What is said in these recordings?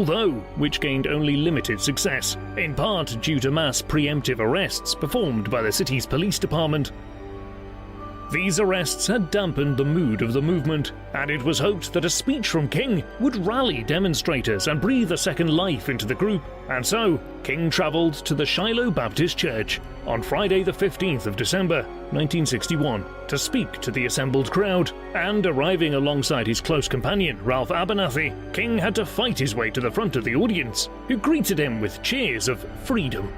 although which gained only limited success, in part due to mass preemptive arrests performed by the city's police department. These arrests had dampened the mood of the movement, and it was hoped that a speech from King would rally demonstrators and breathe a second life into the group, and so King travelled to the Shiloh Baptist Church on Friday the 15th of December, 1961, to speak to the assembled crowd, and arriving alongside his close companion, Ralph Abernathy, King had to fight his way to the front of the audience, who greeted him with cheers of freedom.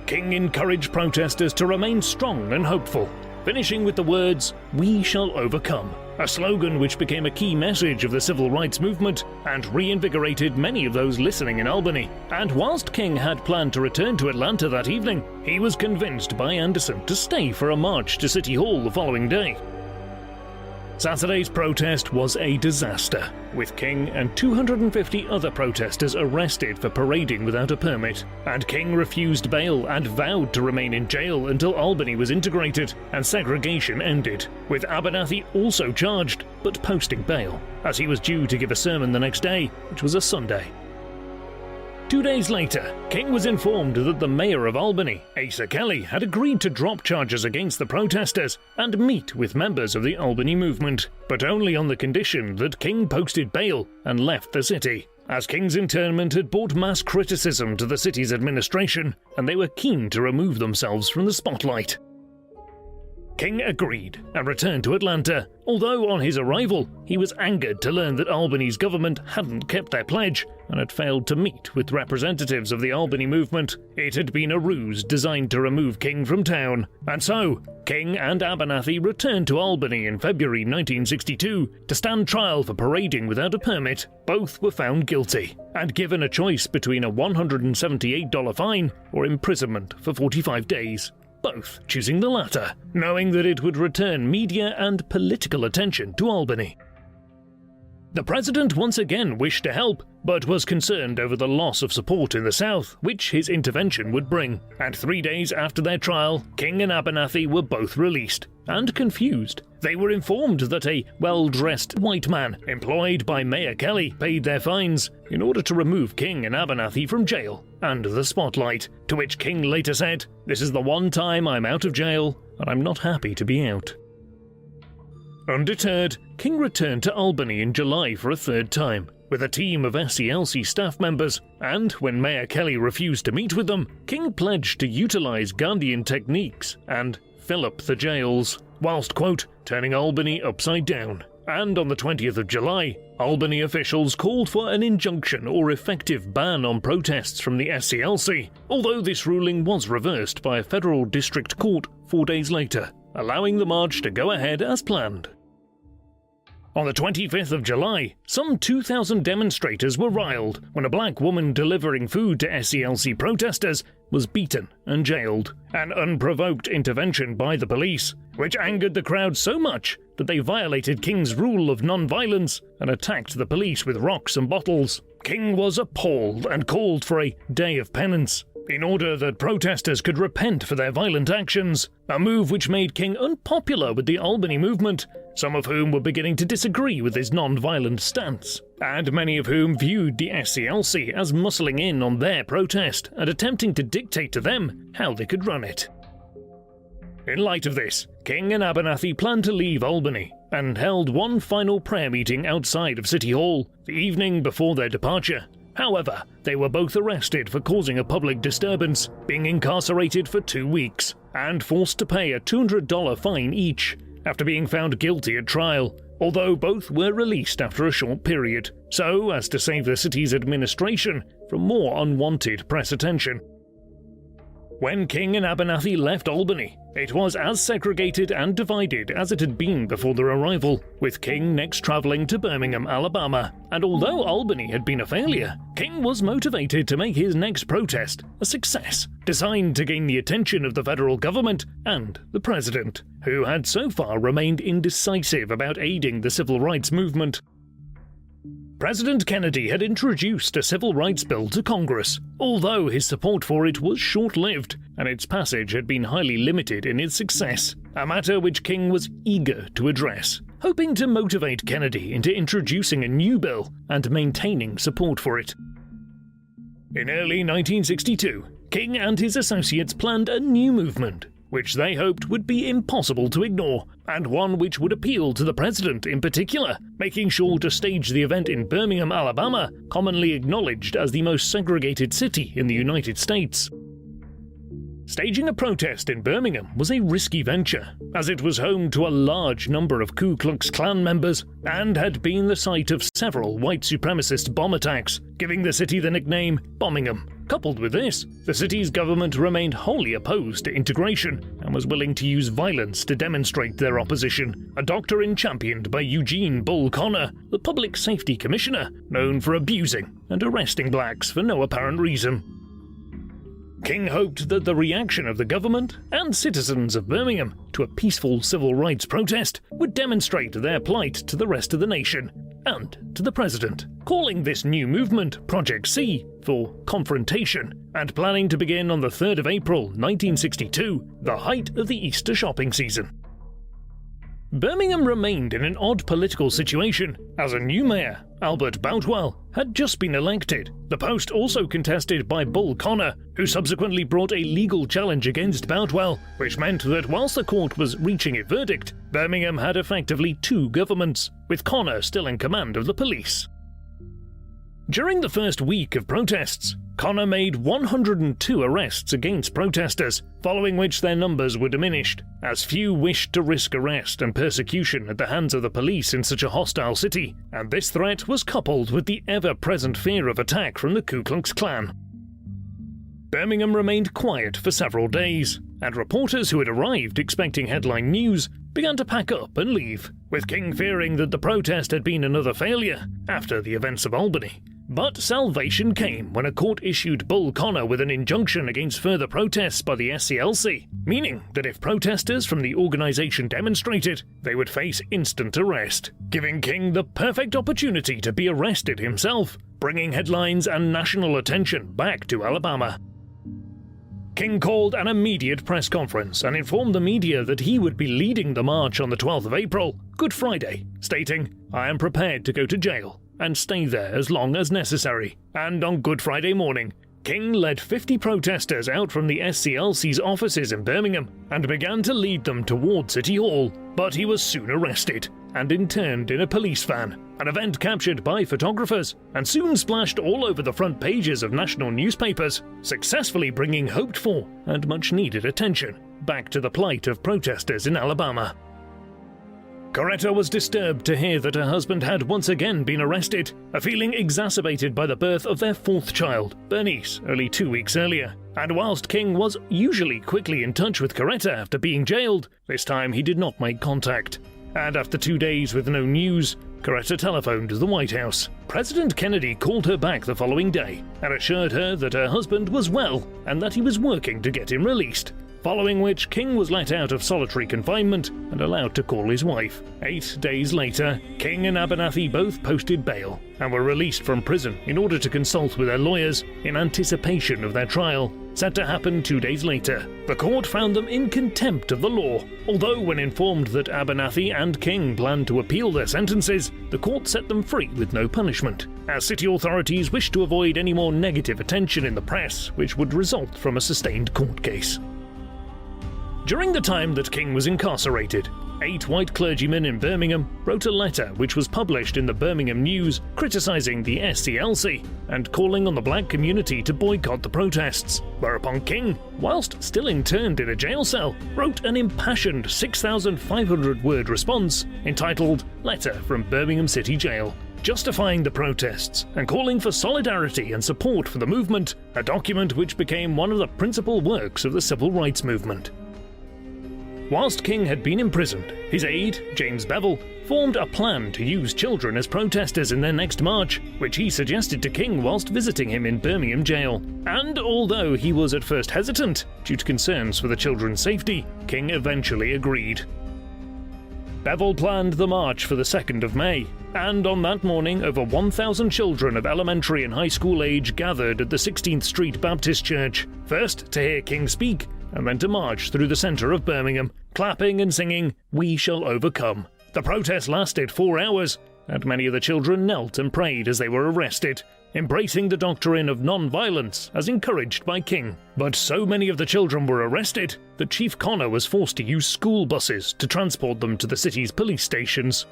King encouraged protesters to remain strong and hopeful, finishing with the words, "We shall overcome," a slogan which became a key message of the civil rights movement and reinvigorated many of those listening in Albany. And whilst King had planned to return to Atlanta that evening, he was convinced by Anderson to stay for a march to City Hall the following day. Saturday's protest was a disaster, with King and 250 other protesters arrested for parading without a permit, and King refused bail and vowed to remain in jail until Albany was integrated and segregation ended, with Abernathy also charged but posting bail, as he was due to give a sermon the next day, which was a Sunday. 2 days later, King was informed that the mayor of Albany, Asa Kelly, had agreed to drop charges against the protesters and meet with members of the Albany movement, but only on the condition that King posted bail and left the city, as King's internment had brought mass criticism to the city's administration, and they were keen to remove themselves from the spotlight. King agreed and returned to Atlanta, although on his arrival he was angered to learn that Albany's government hadn't kept their pledge and had failed to meet with representatives of the Albany movement. It had been a ruse designed to remove King from town, and so King and Abernathy returned to Albany in February 1962 to stand trial for parading without a permit. Both were found guilty and given a choice between a $178 fine or imprisonment for 45 days. Both choosing the latter, knowing that it would return media and political attention to Albany. The president once again wished to help, but was concerned over the loss of support in the South, which his intervention would bring, and 3 days after their trial, King and Abernathy were both released, and confused. They were informed that a well-dressed white man employed by Mayor Kelly paid their fines in order to remove King and Abernathy from jail and the spotlight, to which King later said, "This is the one time I'm out of jail, and I'm not happy to be out." Undeterred, King returned to Albany in July for a third time, with a team of SCLC staff members, and when Mayor Kelly refused to meet with them, King pledged to utilize Gandhian techniques and fill up the jails, whilst, quote, turning Albany upside down. And on the 20th of July, Albany officials called for an injunction or effective ban on protests from the SCLC, although this ruling was reversed by a federal district court 4 days later, allowing the march to go ahead as planned. On the 25th of July, some 2,000 demonstrators were riled when a black woman delivering food to SCLC protesters was beaten and jailed, an unprovoked intervention by the police, which angered the crowd so much that they violated King's rule of non-violence and attacked the police with rocks and bottles. King was appalled and called for a day of penance, in order that protesters could repent for their violent actions, a move which made King unpopular with the Albany movement, some of whom were beginning to disagree with his non-violent stance, and many of whom viewed the SCLC as muscling in on their protest and attempting to dictate to them how they could run it. In light of this, King and Abernathy planned to leave Albany and held one final prayer meeting outside of City Hall the evening before their departure. However, they were both arrested for causing a public disturbance, being incarcerated for 2 weeks, and forced to pay a $200 fine each, after being found guilty at trial, although both were released after a short period, so as to save the city's administration from more unwanted press attention. When King and Abernathy left Albany, it was as segregated and divided as it had been before their arrival, with King next travelling to Birmingham, Alabama, and although Albany had been a failure, King was motivated to make his next protest a success, designed to gain the attention of the federal government and the president, who had so far remained indecisive about aiding the civil rights movement. President Kennedy had introduced a civil rights bill to Congress, although his support for it was short-lived, and its passage had been highly limited in its success, a matter which King was eager to address, hoping to motivate Kennedy into introducing a new bill and maintaining support for it. In early 1962, King and his associates planned a new movement, which they hoped would be impossible to ignore, and one which would appeal to the president in particular, making sure to stage the event in Birmingham, Alabama, commonly acknowledged as the most segregated city in the United States. Staging a protest in Birmingham was a risky venture, as it was home to a large number of Ku Klux Klan members and had been the site of several white supremacist bomb attacks, giving the city the nickname Bommingham. Coupled with this, the city's government remained wholly opposed to integration and was willing to use violence to demonstrate their opposition, a doctrine championed by Eugene Bull Connor, the public safety commissioner, known for abusing and arresting blacks for no apparent reason. King hoped that the reaction of the government and citizens of Birmingham to a peaceful civil rights protest would demonstrate their plight to the rest of the nation and to the president, calling this new movement Project C for confrontation, and planning to begin on the 3rd of April 1962, the height of the Easter shopping season. Birmingham remained in an odd political situation, as a new mayor, Albert Boutwell, had just been elected, the post also contested by Bull Connor, who subsequently brought a legal challenge against Boutwell, which meant that whilst the court was reaching a verdict, Birmingham had effectively two governments, with Connor still in command of the police. During the first week of protests, Connor made 102 arrests against protesters, following which their numbers were diminished, as few wished to risk arrest and persecution at the hands of the police in such a hostile city, and this threat was coupled with the ever-present fear of attack from the Ku Klux Klan. Birmingham remained quiet for several days, and reporters who had arrived expecting headline news began to pack up and leave, with King fearing that the protest had been another failure after the events of Albany. But salvation came when a court issued Bull Connor with an injunction against further protests by the SCLC, meaning that if protesters from the organization demonstrated, they would face instant arrest, giving King the perfect opportunity to be arrested himself, bringing headlines and national attention back to Alabama. King called an immediate press conference and informed the media that he would be leading the march on the 12th of April, Good Friday, stating, "I am prepared to go to jail and stay there as long as necessary." And on Good Friday morning, King led 50 protesters out from the SCLC's offices in Birmingham and began to lead them toward City Hall, but he was soon arrested and interned in a police van, an event captured by photographers and soon splashed all over the front pages of national newspapers, successfully bringing hoped-for and much-needed attention back to the plight of protesters in Alabama. Coretta was disturbed to hear that her husband had once again been arrested, a feeling exacerbated by the birth of their fourth child, Bernice, only 2 weeks earlier. And whilst King was usually quickly in touch with Coretta after being jailed, this time he did not make contact. And after 2 days with no news, Coretta telephoned the White House. President Kennedy called her back the following day and assured her that her husband was well and that he was working to get him released. Following which, King was let out of solitary confinement and allowed to call his wife. 8 days later, King and Abernathy both posted bail and were released from prison in order to consult with their lawyers in anticipation of their trial, set to happen 2 days later. The court found them in contempt of the law, although when informed that Abernathy and King planned to appeal their sentences, the court set them free with no punishment, as city authorities wished to avoid any more negative attention in the press which would result from a sustained court case. During the time that King was incarcerated, 8 white clergymen in Birmingham wrote a letter which was published in the Birmingham News criticising the SCLC and calling on the black community to boycott the protests, whereupon King, whilst still interned in a jail cell, wrote an impassioned 6,500-word response entitled Letter from Birmingham City Jail, justifying the protests and calling for solidarity and support for the movement, a document which became one of the principal works of the civil rights movement. Whilst King had been imprisoned, his aide, James Bevel, formed a plan to use children as protesters in their next march, which he suggested to King whilst visiting him in Birmingham jail. And although he was at first hesitant, due to concerns for the children's safety, King eventually agreed. Bevel planned the march for the 2nd of May, and on that morning over 1,000 children of elementary and high school age gathered at the 16th Street Baptist Church, first to hear King speak, and then to march through the centre of Birmingham, clapping and singing, "We Shall Overcome," The protest lasted 4 hours, and many of the children knelt and prayed as they were arrested, embracing the doctrine of non-violence as encouraged by King. But so many of the children were arrested that Chief Connor was forced to use school buses to transport them to the city's police stations.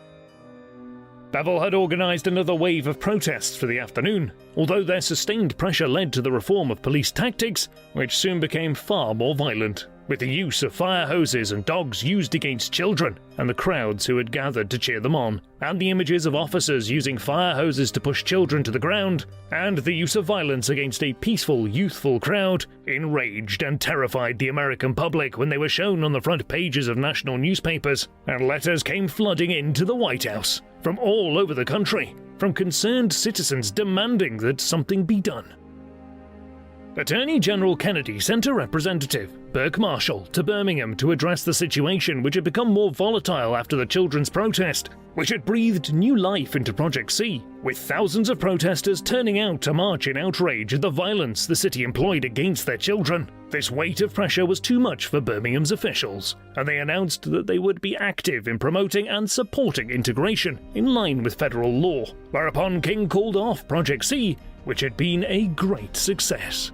Bevel had organised another wave of protests for the afternoon, although their sustained pressure led to the reform of police tactics, which soon became far more violent, with the use of fire hoses and dogs used against children and the crowds who had gathered to cheer them on, and the images of officers using fire hoses to push children to the ground, and the use of violence against a peaceful, youthful crowd enraged and terrified the American public when they were shown on the front pages of national newspapers, and letters came flooding into the White House from all over the country, from concerned citizens demanding that something be done. Attorney General Kennedy sent a representative, Burke Marshall, to Birmingham to address the situation, which had become more volatile after the children's protest, which had breathed new life into Project C, with thousands of protesters turning out to march in outrage at the violence the city employed against their children. This weight of pressure was too much for Birmingham's officials, and they announced that they would be active in promoting and supporting integration in line with federal law, whereupon King called off Project C, which had been a great success.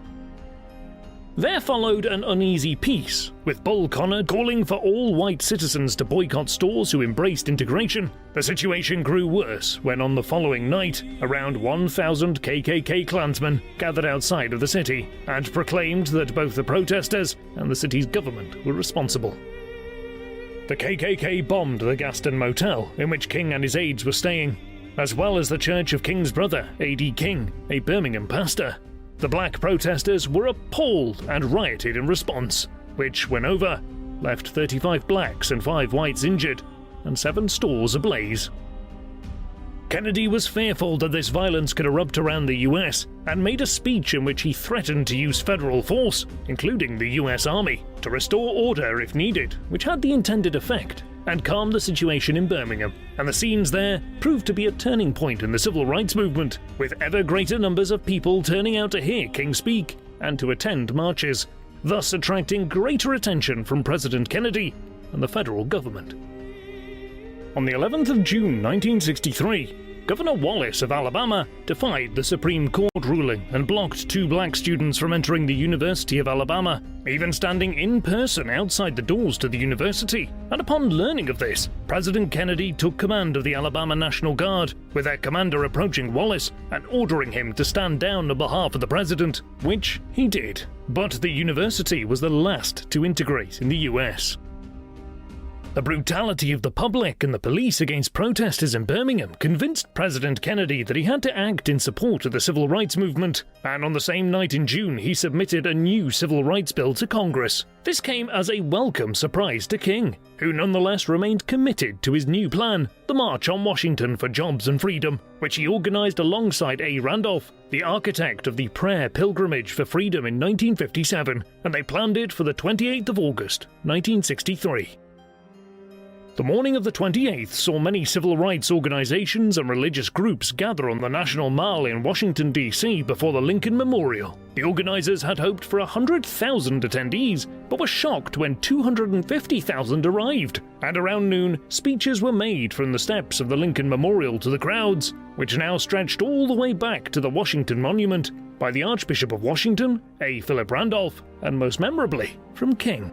There followed an uneasy peace, with Bull Connor calling for all white citizens to boycott stores who embraced integration. The situation grew worse when on the following night, around 1,000 KKK Klansmen gathered outside of the city and proclaimed that both the protesters and the city's government were responsible. The KKK bombed the Gaston Motel in which King and his aides were staying, as well as the church of King's brother, A.D. King, a Birmingham pastor. The black protesters were appalled and rioted in response, which, when over, left 35 blacks and 5 whites injured, and 7 stores ablaze. Kennedy was fearful that this violence could erupt around the US, and made a speech in which he threatened to use federal force, including the US Army, to restore order if needed, which had the intended effect, and calm the situation in Birmingham, and the scenes there proved to be a turning point in the civil rights movement, with ever greater numbers of people turning out to hear King speak and to attend marches, thus attracting greater attention from President Kennedy and the federal government. On the 11th of June 1963, Governor Wallace of Alabama defied the Supreme Court ruling and blocked 2 black students from entering the University of Alabama, even standing in person outside the doors to the university. And upon learning of this, President Kennedy took command of the Alabama National Guard, with their commander approaching Wallace and ordering him to stand down on behalf of the president, which he did. But the university was the last to integrate in the US. The brutality of the public and the police against protesters in Birmingham convinced President Kennedy that he had to act in support of the civil rights movement, and on the same night in June he submitted a new civil rights bill to Congress. This came as a welcome surprise to King, who nonetheless remained committed to his new plan, the March on Washington for Jobs and Freedom, which he organized alongside A. Randolph, the architect of the Prayer Pilgrimage for Freedom in 1957, and they planned it for the 28th of August, 1963. The morning of the 28th saw many civil rights organizations and religious groups gather on the National Mall in Washington, D.C. before the Lincoln Memorial. The organizers had hoped for 100,000 attendees, but were shocked when 250,000 arrived. And around noon, speeches were made from the steps of the Lincoln Memorial to the crowds, which now stretched all the way back to the Washington Monument, by the Archbishop of Washington, A. Philip Randolph, and most memorably, from King.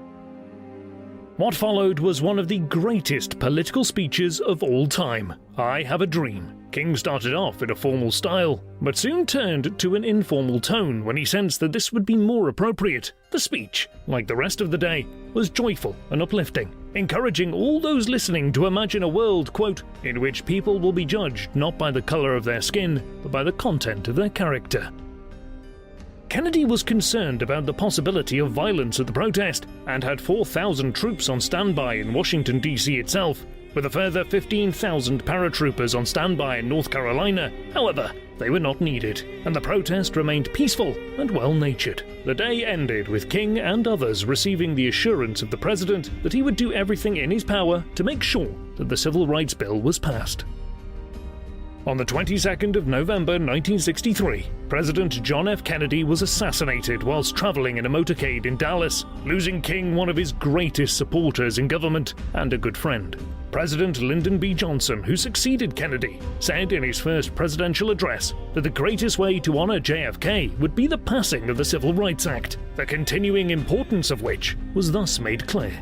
What followed was one of the greatest political speeches of all time, I Have a Dream. King started off in a formal style, but soon turned to an informal tone when he sensed that this would be more appropriate. The speech, like the rest of the day, was joyful and uplifting, encouraging all those listening to imagine a world, quote, in which people will be judged not by the color of their skin, but by the content of their character. Kennedy was concerned about the possibility of violence at the protest and had 4,000 troops on standby in Washington, D.C. itself, with a further 15,000 paratroopers on standby in North Carolina. However, they were not needed, and the protest remained peaceful and well-natured. The day ended with King and others receiving the assurance of the president that he would do everything in his power to make sure that the Civil Rights Bill was passed. On the 22nd of November 1963, President John F. Kennedy was assassinated whilst traveling in a motorcade in Dallas, losing King one of his greatest supporters in government and a good friend. President Lyndon B. Johnson, who succeeded Kennedy, said in his first presidential address that the greatest way to honor JFK would be the passing of the Civil Rights Act, the continuing importance of which was thus made clear.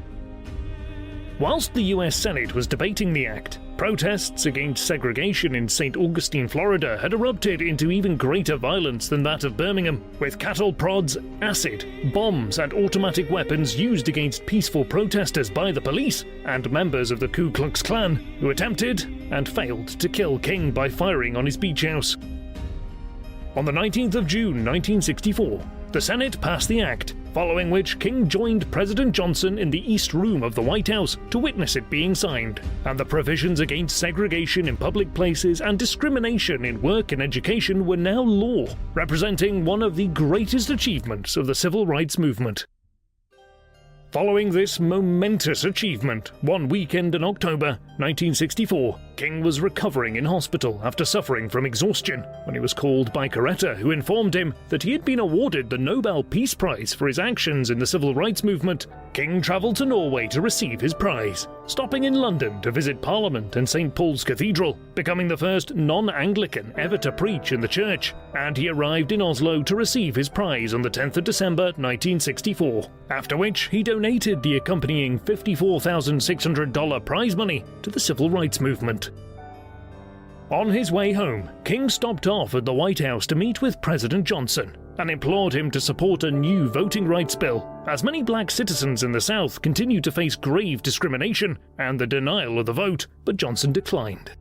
Whilst the US Senate was debating the act, protests against segregation in St. Augustine, Florida had erupted into even greater violence than that of Birmingham, with cattle prods, acid, bombs and automatic weapons used against peaceful protesters by the police and members of the Ku Klux Klan, who attempted and failed to kill King by firing on his beach house. On the 19th of June 1964, the Senate passed the act, following which King joined President Johnson in the East Room of the White House to witness it being signed, and the provisions against segregation in public places and discrimination in work and education were now law, representing one of the greatest achievements of the civil rights movement. Following this momentous achievement, one weekend in October 1964, King was recovering in hospital after suffering from exhaustion when he was called by Coretta, who informed him that he had been awarded the Nobel Peace Prize for his actions in the civil rights movement. King travelled to Norway to receive his prize, stopping in London to visit Parliament and St. Paul's Cathedral, becoming the first non-Anglican ever to preach in the church, and he arrived in Oslo to receive his prize on the 10th of December 1964, after which he donated the accompanying $54,600 prize money to the civil rights movement. On his way home, King stopped off at the White House to meet with President Johnson and implored him to support a new voting rights bill, as many black citizens in the South continued to face grave discrimination and the denial of the vote, but Johnson declined.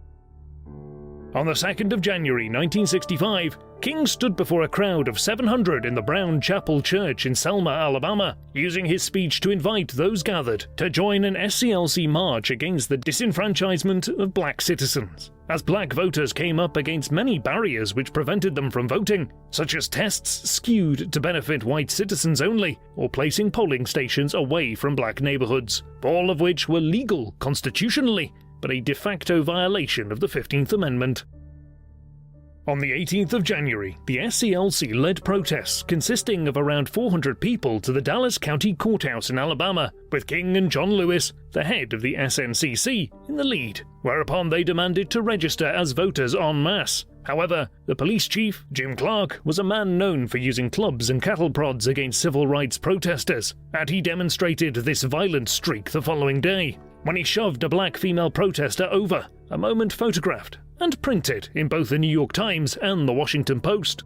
On the 2nd of January 1965, King stood before a crowd of 700 in the Brown Chapel Church in Selma, Alabama, using his speech to invite those gathered to join an SCLC march against the disenfranchisement of black citizens, as black voters came up against many barriers which prevented them from voting, such as tests skewed to benefit white citizens only, or placing polling stations away from black neighborhoods, all of which were legal constitutionally, but a de facto violation of the 15th Amendment. On the 18th of January, the SCLC led protests consisting of around 400 people to the Dallas County Courthouse in Alabama, with King and John Lewis, the head of the SNCC, in the lead, whereupon they demanded to register as voters en masse. However, the police chief, Jim Clark, was a man known for using clubs and cattle prods against civil rights protesters, and he demonstrated this violent streak the following day, when he shoved a black female protester over, a moment photographed and printed in both the New York Times and the Washington Post.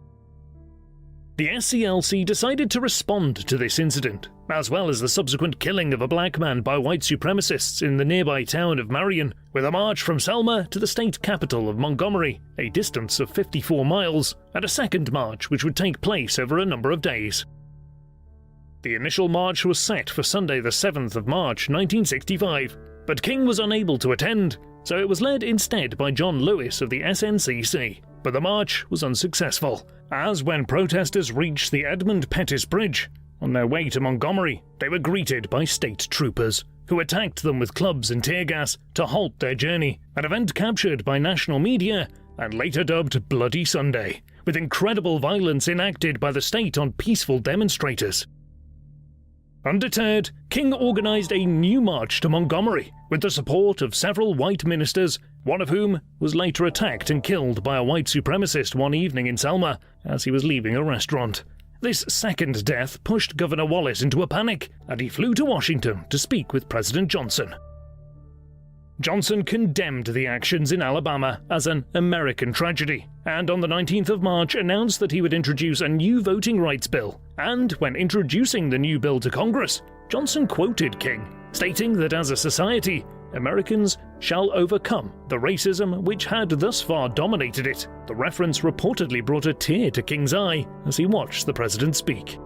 The SCLC decided to respond to this incident, as well as the subsequent killing of a black man by white supremacists in the nearby town of Marion, with a march from Selma to the state capital of Montgomery, a distance of 54 miles, and a second march which would take place over a number of days. The initial march was set for Sunday the 7th of March 1965, but King was unable to attend, so it was led instead by John Lewis of the SNCC. But the march was unsuccessful, as when protesters reached the Edmund Pettus Bridge, on their way to Montgomery, they were greeted by state troopers, who attacked them with clubs and tear gas to halt their journey, an event captured by national media and later dubbed Bloody Sunday, with incredible violence enacted by the state on peaceful demonstrators. Undeterred, King organized a new march to Montgomery with the support of several white ministers, one of whom was later attacked and killed by a white supremacist one evening in Selma as he was leaving a restaurant. This second death pushed Governor Wallace into a panic, and he flew to Washington to speak with President Johnson. Johnson condemned the actions in Alabama as an American tragedy, and on the 19th of March announced that he would introduce a new voting rights bill. And when introducing the new bill to Congress, Johnson quoted King, stating that as a society, Americans shall overcome the racism which had thus far dominated it. The reference reportedly brought a tear to King's eye as he watched the president speak.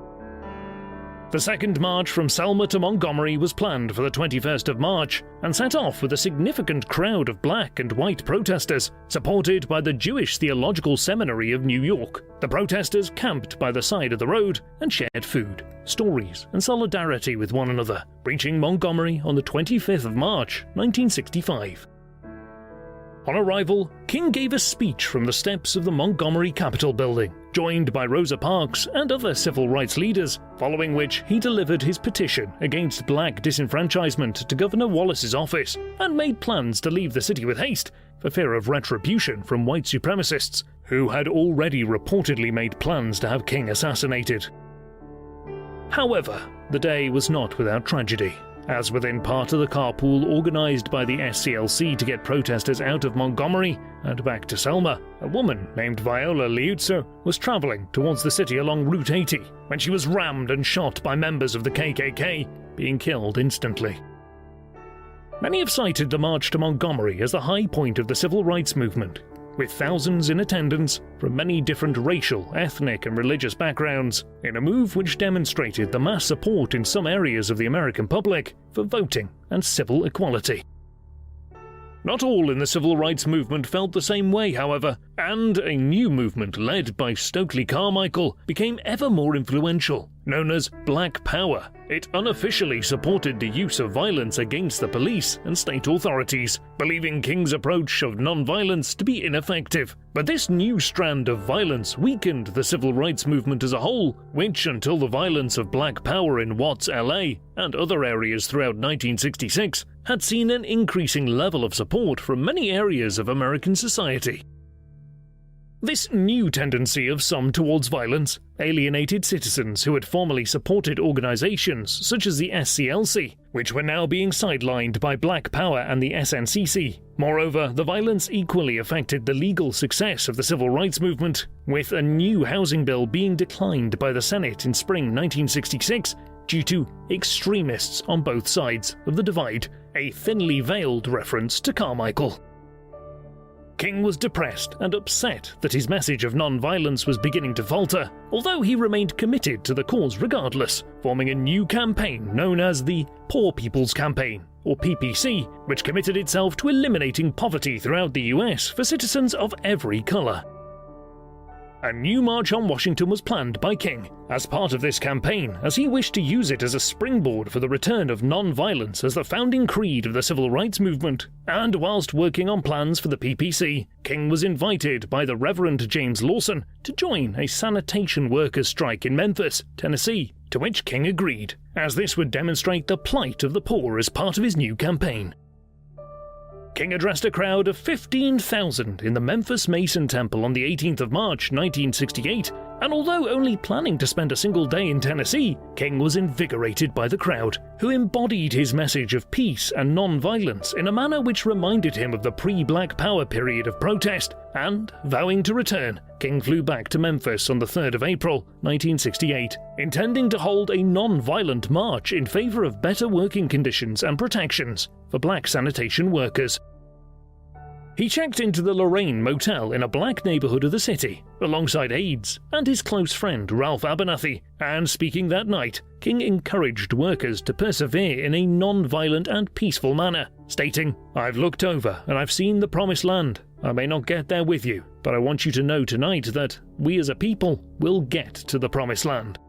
The second march from Selma to Montgomery was planned for the 21st of March and set off with a significant crowd of black and white protesters, supported by the Jewish Theological Seminary of New York. The protesters camped by the side of the road and shared food, stories, and solidarity with one another, reaching Montgomery on the 25th of March, 1965. On arrival, King gave a speech from the steps of the Montgomery Capitol building, joined by Rosa Parks and other civil rights leaders, following which he delivered his petition against black disenfranchisement to Governor Wallace's office and made plans to leave the city with haste for fear of retribution from white supremacists, who had already reportedly made plans to have King assassinated. However, the day was not without tragedy, as within part of the carpool organised by the SCLC to get protesters out of Montgomery and back to Selma, a woman named Viola Liuzzo was travelling towards the city along Route 80 when she was rammed and shot by members of the KKK, being killed instantly. Many have cited the march to Montgomery as the high point of the civil rights movement, with thousands in attendance from many different racial, ethnic and religious backgrounds, in a move which demonstrated the mass support in some areas of the American public for voting and civil equality. Not all in the civil rights movement felt the same way, however, and a new movement led by Stokely Carmichael became ever more influential, known as Black Power. It unofficially supported the use of violence against the police and state authorities, believing King's approach of non-violence to be ineffective. But this new strand of violence weakened the civil rights movement as a whole, which, until the violence of Black Power in Watts, LA, and other areas throughout 1966, had seen an increasing level of support from many areas of American society. This new tendency of some towards violence alienated citizens who had formerly supported organizations such as the SCLC, which were now being sidelined by Black Power and the SNCC. Moreover, the violence equally affected the legal success of the civil rights movement, with a new housing bill being declined by the Senate in spring 1966 due to extremists on both sides of the divide, a thinly veiled reference to Carmichael. King was depressed and upset that his message of non-violence was beginning to falter, although he remained committed to the cause regardless, forming a new campaign known as the Poor People's Campaign, or PPC, which committed itself to eliminating poverty throughout the US for citizens of every color. A new march on Washington was planned by King as part of this campaign, as he wished to use it as a springboard for the return of non-violence as the founding creed of the civil rights movement. And whilst working on plans for the PPC, King was invited by the Reverend James Lawson to join a sanitation workers' strike in Memphis, Tennessee, to which King agreed, as this would demonstrate the plight of the poor as part of his new campaign. King addressed a crowd of 15,000 in the Memphis Mason Temple on the 18th of March 1968, and although only planning to spend a single day in Tennessee, King was invigorated by the crowd, who embodied his message of peace and non-violence in a manner which reminded him of the pre-Black Power period of protest, and, vowing to return, King flew back to Memphis on the 3rd of April 1968, intending to hold a non-violent march in favor of better working conditions and protections for black sanitation workers. He checked into the Lorraine Motel in a black neighborhood of the city, alongside aides and his close friend Ralph Abernathy, and speaking that night, King encouraged workers to persevere in a non-violent and peaceful manner, stating, "I've looked over and I've seen the promised land. I may not get there with you, but I want you to know tonight that we as a people will get to the promised land."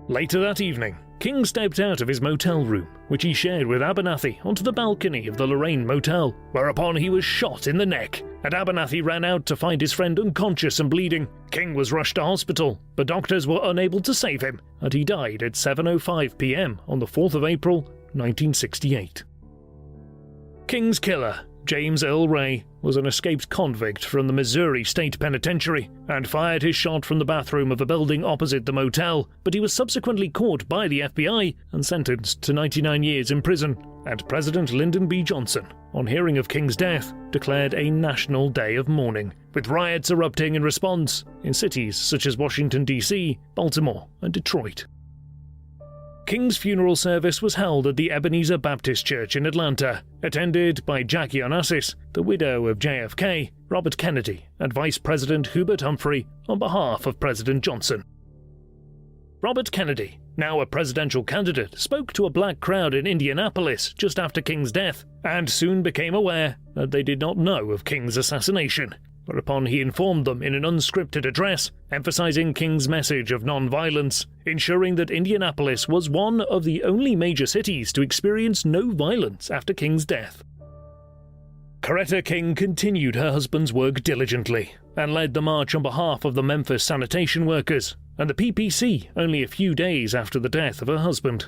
Later that evening, King stepped out of his motel room, which he shared with Abernathy, onto the balcony of the Lorraine Motel, whereupon he was shot in the neck, and Abernathy ran out to find his friend unconscious and bleeding. King was rushed to hospital, but doctors were unable to save him, and he died at 7:05 p.m. on the 4th of April, 1968. King's killer, James Earl Ray, was an escaped convict from the Missouri State Penitentiary and fired his shot from the bathroom of a building opposite the motel, but he was subsequently caught by the FBI and sentenced to 99 years in prison. And President Lyndon B. Johnson, on hearing of King's death, declared a national day of mourning, with riots erupting in response in cities such as Washington, D.C., Baltimore, and Detroit. King's funeral service was held at the Ebenezer Baptist Church in Atlanta, attended by Jackie Onassis, the widow of JFK, Robert Kennedy, and Vice President Hubert Humphrey on behalf of President Johnson. Robert Kennedy, now a presidential candidate, spoke to a black crowd in Indianapolis just after King's death, and soon became aware that they did not know of King's assassination, whereupon he informed them in an unscripted address, emphasizing King's message of non-violence, ensuring that Indianapolis was one of the only major cities to experience no violence after King's death. Coretta King continued her husband's work diligently and led the march on behalf of the Memphis sanitation workers and the PPC only a few days after the death of her husband.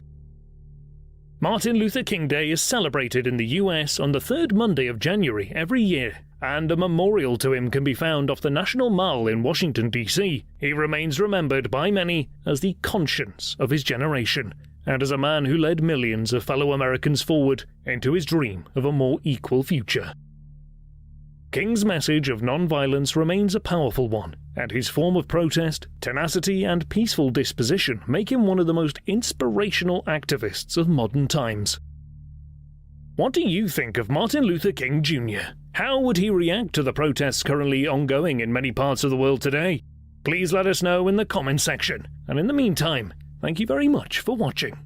Martin Luther King Day is celebrated in the US on the third Monday of January every year, and a memorial to him can be found off the National Mall in Washington, D.C. He remains remembered by many as the conscience of his generation, and as a man who led millions of fellow Americans forward into his dream of a more equal future. King's message of non-violence remains a powerful one, and his form of protest, tenacity, and peaceful disposition make him one of the most inspirational activists of modern times. What do you think of Martin Luther King Jr.? How would he react to the protests currently ongoing in many parts of the world today? Please let us know in the comments section, and in the meantime, thank you very much for watching.